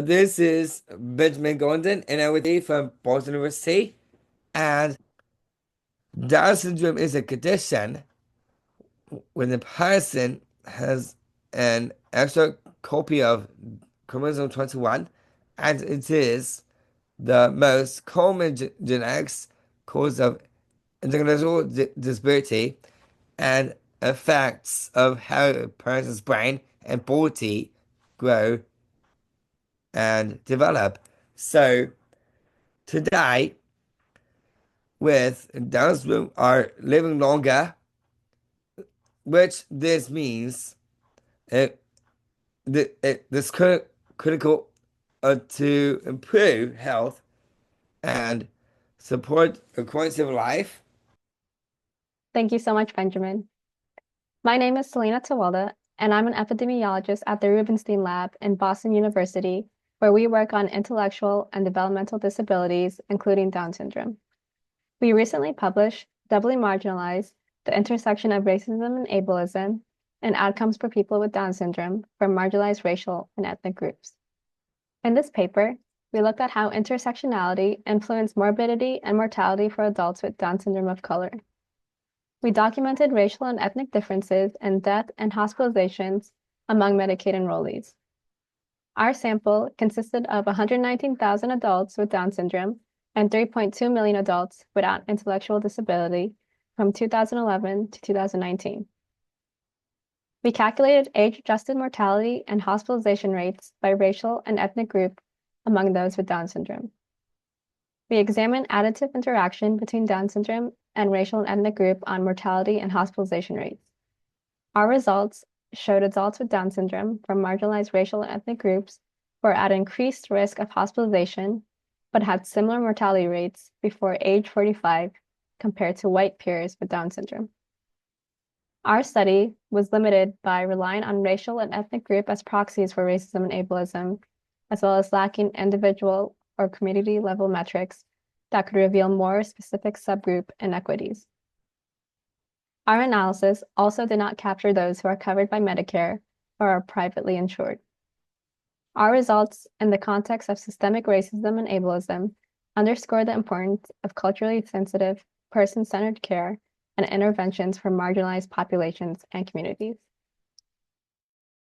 This is Benjamin Gordon, and I'm with you from Boston University. And Down syndrome is a condition when the person has an extra copy of chromosome 21, and it is the most common genetics cause of intellectual disability and effects of how a person's brain and body grow and develop. So today, with Down syndrome, are living longer, which this means it, this critical to improve health and support a quality of life. Thank you so much, Benjamin. My name is Salina Tewolde, and I'm an epidemiologist at the Rubenstein Lab in Boston University, where we work on intellectual and developmental disabilities, including Down syndrome. We recently published Doubly Marginalized, the intersection of racism and ableism, and outcomes for people with Down syndrome from marginalized racial and ethnic groups. In this paper, we looked at how intersectionality influenced morbidity and mortality for adults with Down syndrome of color. We documented racial and ethnic differences in death and hospitalizations among Medicaid enrollees. Our sample consisted of 119,000 adults with Down syndrome and 3.2 million adults without intellectual disability from 2011 to 2019. We calculated age-adjusted mortality and hospitalization rates by racial and ethnic group among those with Down syndrome. We examined additive interaction between Down syndrome and racial and ethnic group on mortality and hospitalization rates. Our results showed adults with Down syndrome from marginalized racial and ethnic groups were at increased risk of hospitalization, but had similar mortality rates before age 45 compared to white peers with Down syndrome. Our study was limited by relying on racial and ethnic group as proxies for racism and ableism, as well as lacking individual or community level metrics that could reveal more specific subgroup inequities. Our analysis also did not capture those who are covered by Medicare or are privately insured. Our results in the context of systemic racism and ableism underscore the importance of culturally sensitive, person-centered care and interventions for marginalized populations and communities.